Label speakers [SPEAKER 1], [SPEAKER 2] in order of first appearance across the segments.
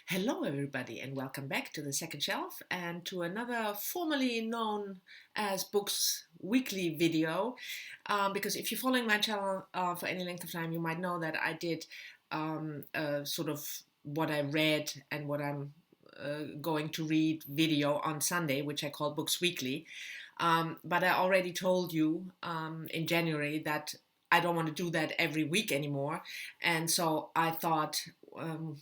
[SPEAKER 1] Hello, everybody, and welcome back to the second shelf and to another formerly known as Books Weekly video. Because if you're following my channel for any length of time, you might know that I did sort of what I read and what I'm going to read video on Sunday, which I call Books Weekly. But I already told you in January that I don't want to do that every week anymore. And so I thought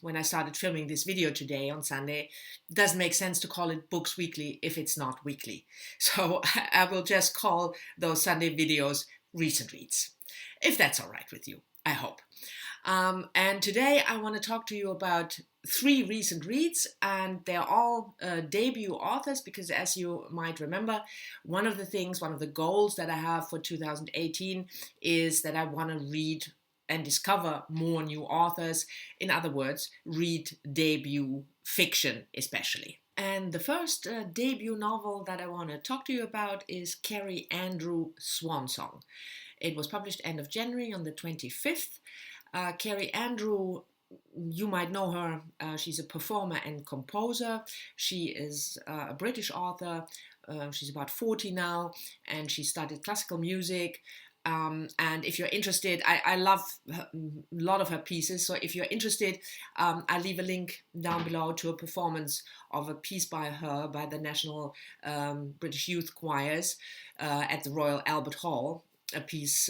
[SPEAKER 1] when I started filming this video today on Sunday, it doesn't make sense to call it Books Weekly if it's not weekly. So I will just call those Sunday videos Recent Reads, if that's all right with you, I hope. And today I want to talk to you about 3 recent reads, and they're all debut authors because, as you might remember, one of the goals that I have for 2018 is that I want to read and discover more new authors. In other words, read debut fiction especially. And the first debut novel that I want to talk to you about is Kerry Andrew Swan Song. It was published end of January on the 25th. Kerry Andrew, you might know her. She's a performer and composer. She is a British author. She's about 40 now, and she studied classical music. And if you're interested, I love a lot of her pieces. So if you're interested, I'll leave a link down below to a performance of a piece by her by the National British Youth Choirs at the Royal Albert Hall, a piece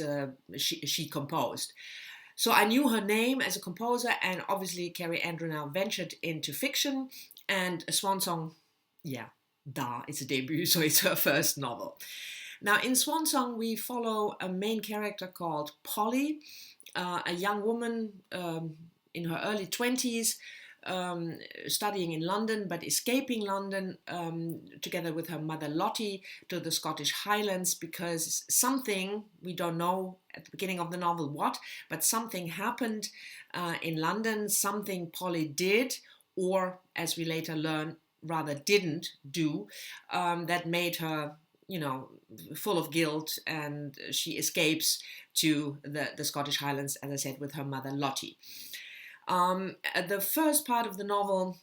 [SPEAKER 1] she composed. So I knew her name as a composer, and obviously Kerry Andrew now ventured into fiction, and Swan Song, it's a debut, so it's her first novel. Now in Swan Song we follow a main character called Polly, a young woman in her early 20s, studying in London but escaping London together with her mother Lottie to the Scottish Highlands because something, we don't know at the beginning of the novel what, but something happened in London, something Polly did, or as we later learn, rather didn't do, that made her, full of guilt, and she escapes to the Scottish Highlands, as I said, with her mother Lottie. The first part of the novel,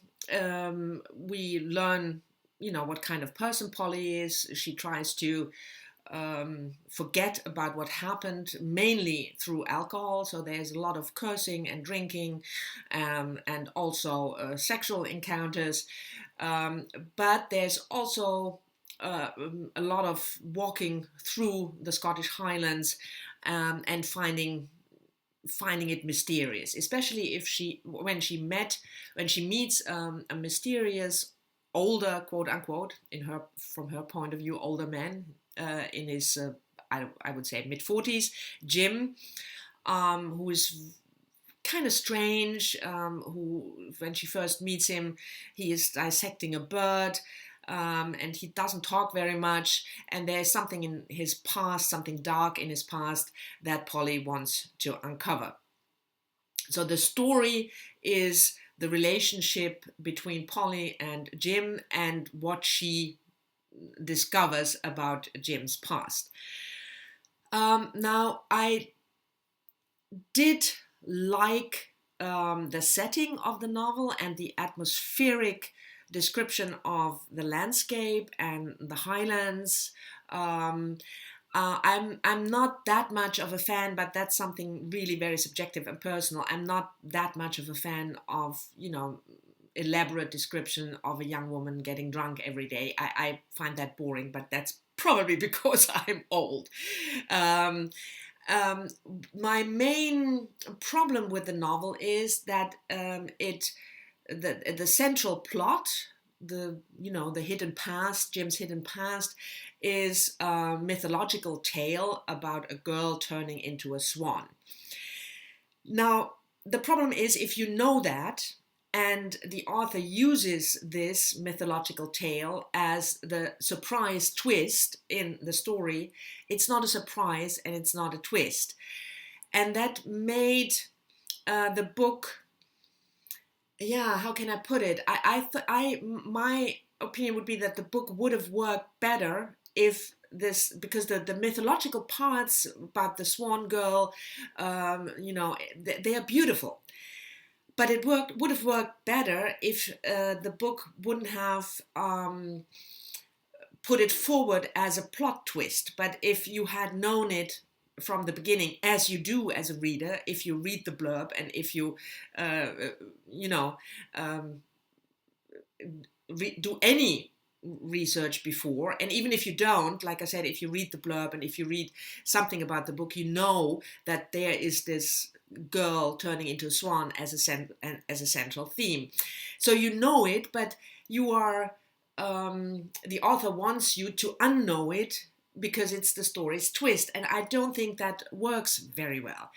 [SPEAKER 1] we learn, what kind of person Polly is. She tries to forget about what happened, mainly through alcohol. So there's a lot of cursing and drinking, and also sexual encounters. But there's also a lot of walking through the Scottish Highlands and finding it mysterious, especially when she meets a mysterious older, quote unquote, from her point of view, older man in his I would say mid-40s, Jim, who is kind of strange, who, when she first meets him, he is dissecting a bird. And he doesn't talk very much, and there's something in his past, something dark in his past that Polly wants to uncover. So the story is the relationship between Polly and Jim and what she discovers about Jim's past. Now, I did like the setting of the novel and the atmospheric description of the landscape and the Highlands. I'm not that much of a fan, but that's something really very subjective and personal. I'm not that much of a fan of, elaborate description of a young woman getting drunk every day. I find that boring, but that's probably because I'm old. My main problem with the novel is that the central plot, the hidden past, Jim's hidden past, is a mythological tale about a girl turning into a swan. Now, the problem is, if you know that, and the author uses this mythological tale as the surprise twist in the story, it's not a surprise and it's not a twist. And that made the book, how can I put it? My opinion would be that the book would have worked better if because the mythological parts about the swan girl, they are beautiful. But it would have worked better if the book wouldn't have put it forward as a plot twist. But if you had known it from the beginning, as you do as a reader, if you read the blurb and if you, you know, do any research before, and even if you don't, like I said, if you read the blurb and if you read something about the book, you know that there is this girl turning into a swan as a central theme. So you know it, but you are the author wants you to unknow it because it's the story's twist, and I don't think that works very well.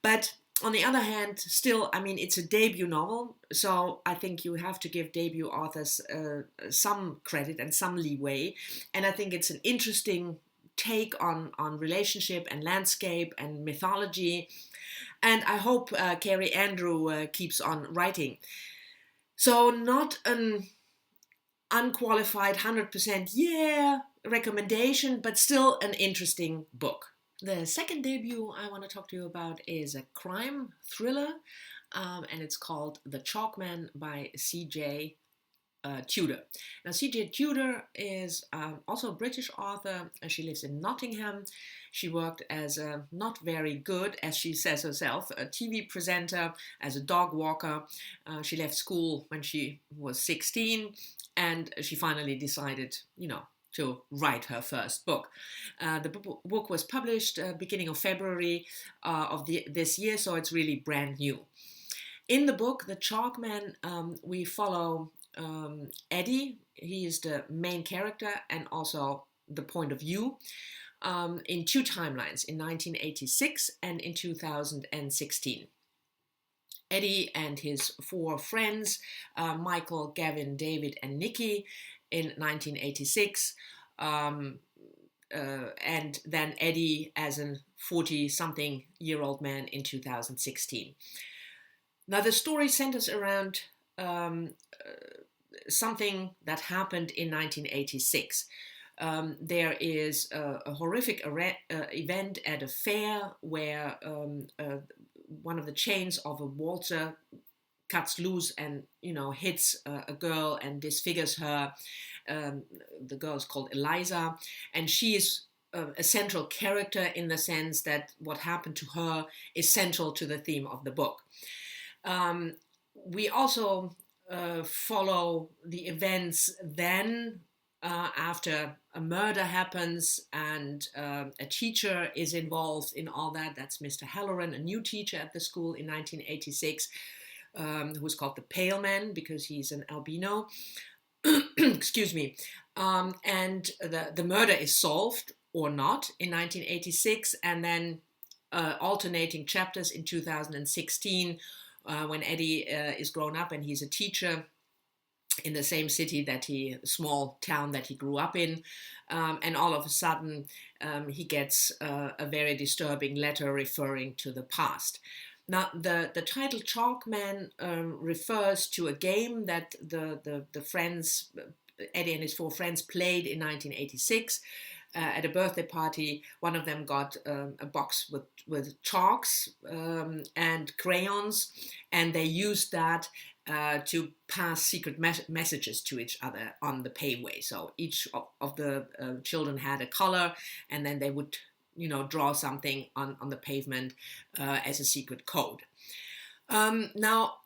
[SPEAKER 1] But on the other hand, still, I mean, it's a debut novel, so I think you have to give debut authors some credit and some leeway, and I think it's an interesting take on relationship and landscape and mythology, and I hope Kerry Andrew keeps on writing. So not an unqualified 100% yeah recommendation, but still an interesting book. The second debut I want to talk to you about is a crime thriller, and it's called The Chalkman by C.J. Tudor. Now, C.J. Tudor is also a British author. She lives in Nottingham. She worked as a not very good, as she says herself, a TV presenter, as a dog walker. She left school when she was 16, and she finally decided, to write her first book. The book was published beginning of February of this year, so it's really brand new. In the book, The Chalkman, we follow Eddie. He is the main character and also the point of view in two timelines, in 1986 and in 2016. Eddie and his four friends, Michael, Gavin, David, and Nikki, in 1986, and then Eddie as a 40-something-year-old man in 2016. Now, the story centers around something that happened in 1986. There is a horrific event at a fair where one of the chains of a waltzer cuts loose and hits a girl and disfigures her. The girl is called Eliza, and she is a central character in the sense that what happened to her is central to the theme of the book. We also follow the events then after a murder happens and a teacher is involved in all that. That's Mr. Halloran, a new teacher at the school in 1986. Who's called the Pale Man because he's an albino. Excuse me. And the murder is solved or not in 1986, and then alternating chapters in 2016 when Eddie is grown up and he's a teacher in the same city small town that he grew up in, and all of a sudden he gets a very disturbing letter referring to the past. Now, the title Chalkman refers to a game that the friends, Eddie and his four friends, played in 1986 at a birthday party. One of them got a box with chalks and crayons, and they used that to pass secret messages to each other on the paveway. So each of the children had a color, and then they would draw something on the pavement as a secret code. Now,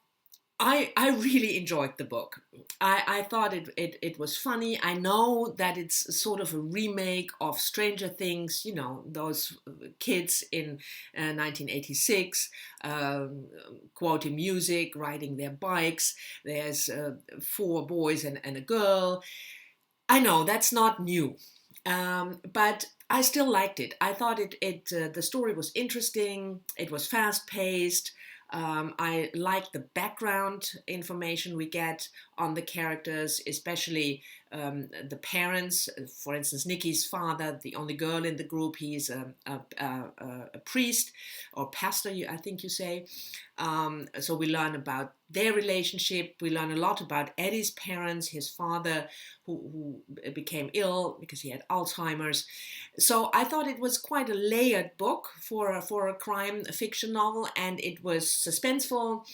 [SPEAKER 1] I really enjoyed the book. I thought it was funny. I know that it's sort of a remake of Stranger Things, those kids in 1986 quoting music, riding their bikes. There's four boys and a girl. I know that's not new, but I still liked it. I thought the story was interesting. It was fast-paced. I like the background information we get on the characters, especially the parents. For instance, Nikki's father, the only girl in the group, he's a priest or pastor, I think you say. So we learn about their relationship. We learn a lot about Eddie's parents, his father, who became ill because he had Alzheimer's. So I thought it was quite a layered book for a crime fiction novel, and it was suspenseful.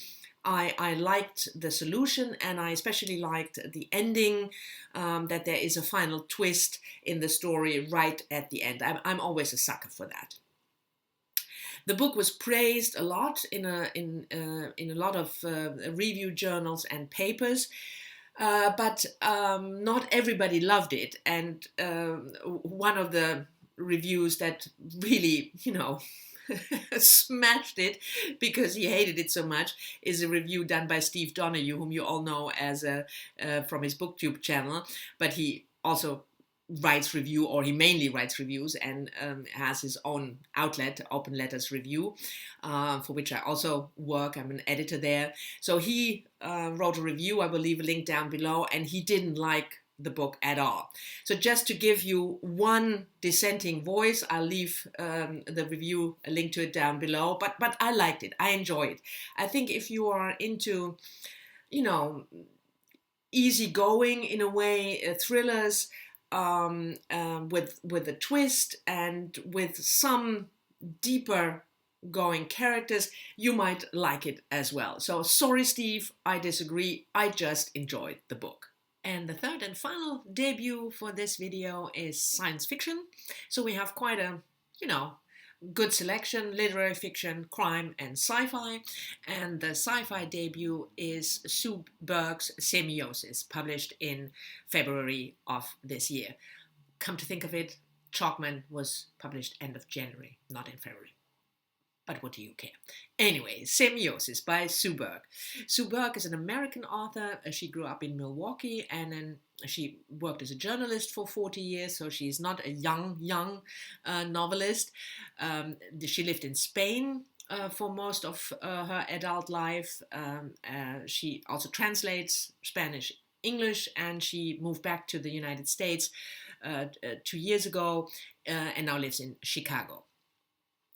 [SPEAKER 1] I liked the solution, and I especially liked the ending, that there is a final twist in the story right at the end. I'm always a sucker for that. The book was praised a lot in a lot of review journals and papers, but not everybody loved it. And one of the reviews that really, smashed it because he hated it so much is a review done by Steve Donahue, whom you all know as from his BookTube channel, but he also writes review, or he mainly writes reviews, and has his own outlet, Open Letters Review, for which I also work. I'm an editor there. So he wrote a review. I will leave a link down below, and he didn't like the book at all. So just to give you one dissenting voice, I'll leave the review, a link to it down below. But I liked it. I enjoyed it. I think if you are into, easygoing in a way, thrillers, with a twist and with some deeper going characters, you might like it as well. So sorry, Steve, I disagree. I just enjoyed the book. And the third and final debut for this video is science fiction. So we have quite a, good selection: literary fiction, crime, and sci-fi. And the sci-fi debut is Sue Burke's Semiosis, published in February of this year. Come to think of it, Chalkman was published end of January, not in February. But what do you care? Anyway, Semiosis by Sue Burke. Sue Burke is an American author. She grew up in Milwaukee, and then she worked as a journalist for 40 years, so she's not a young novelist. She lived in Spain for most of her adult life. She also translates Spanish, English, and she moved back to the United States 2 years ago, and now lives in Chicago.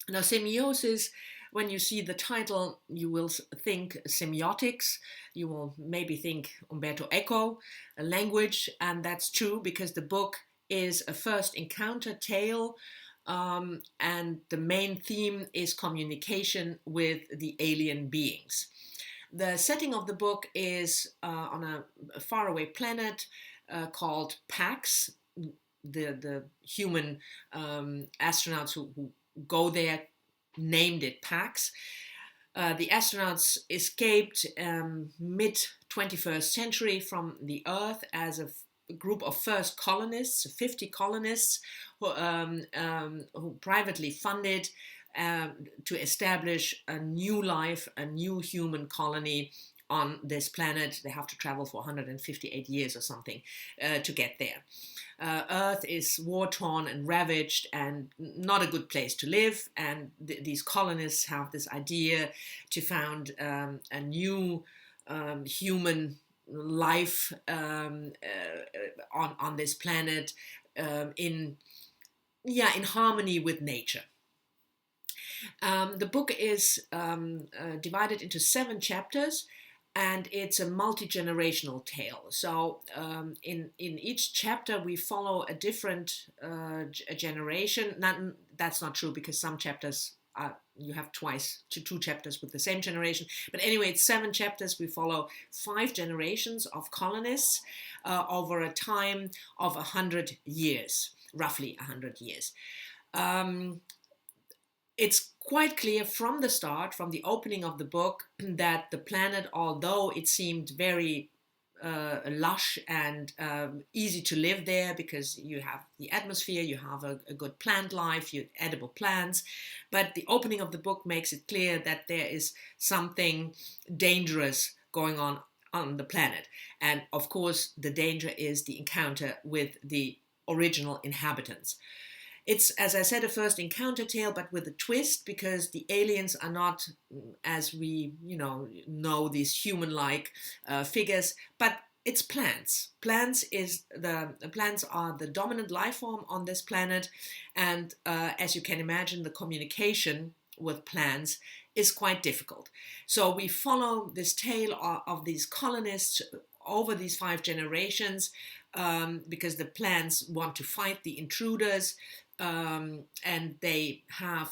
[SPEAKER 1] Now, semiosis, when you see the title, you will think semiotics. You will maybe think Umberto Eco, a language, and that's true because the book is a first encounter tale, and the main theme is communication with the alien beings. The setting of the book is on a faraway planet called Pax. The human astronauts who go there named it Pax. The astronauts escaped mid-21st century from the Earth as a group of first colonists, 50 colonists, who privately funded to establish a new life, a new human colony on this planet. They have to travel for 158 years or something to get there. Earth is war-torn and ravaged and not a good place to live, and these colonists have this idea to found a new human life on this planet in harmony with nature. The book is divided into 7 chapters, and it's a multi-generational tale. So in each chapter we follow a different generation. That's not true, because some chapters you have two chapters with the same generation. But anyway, it's 7 chapters. We follow 5 generations of colonists over a time of 100 years, roughly 100 years. It's quite clear from the start, from the opening of the book, that the planet, although it seemed very lush and easy to live there, because you have the atmosphere, you have a good plant life, you edible plants, but the opening of the book makes it clear that there is something dangerous going on the planet. And of course, the danger is the encounter with the original inhabitants. It's, as I said, a first encounter tale, but with a twist, because the aliens are not, as we know these human-like figures, but it's plants. Plants are the dominant life form on this planet, and as you can imagine, the communication with plants is quite difficult. So we follow this tale of these colonists over these 5 generations, because the plants want to fight the intruders. And they have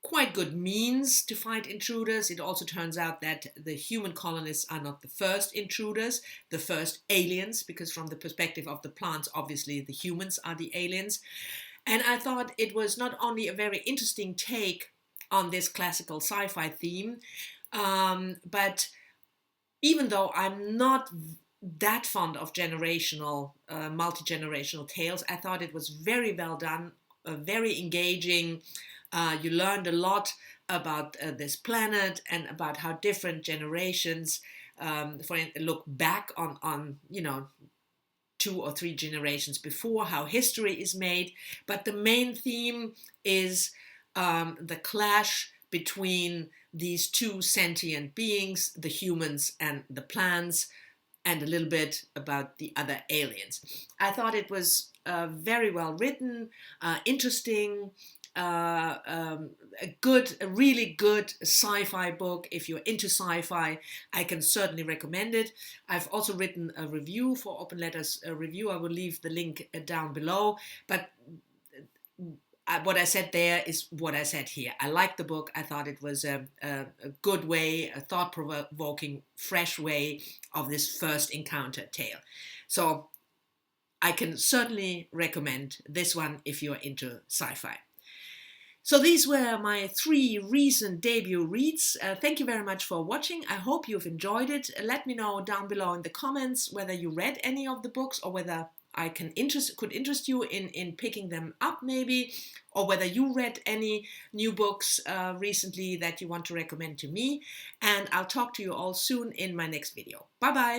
[SPEAKER 1] quite good means to fight intruders. It also turns out that the human colonists are not the first intruders, the first aliens, because from the perspective of the plants, obviously the humans are the aliens. And I thought it was not only a very interesting take on this classical sci-fi theme, but even though I'm not that fond of multi-generational tales, I thought it was very well done, very engaging. You learned a lot about this planet and about how different generations look back on 2 or 3 generations before, how history is made. But the main theme is the clash between these 2 sentient beings, the humans and the plants, and a little bit about the other aliens. I thought it was very well written, interesting, a really good sci-fi book. If you're into sci-fi, I can certainly recommend it. I've also written a review for Open Letters Review. I will leave the link down below. But what I said there is what I said here. I liked the book. I thought it was a good way, a thought-provoking, fresh way of this first encounter tale. So I can certainly recommend this one if you're into sci-fi. So these were my 3 recent debut reads. Thank you very much for watching. I hope you've enjoyed it. Let me know down below in the comments whether you read any of the books or whether I could interest you in picking them up maybe, or whether you read any new books recently that you want to recommend to me. And I'll talk to you all soon in my next video. Bye bye.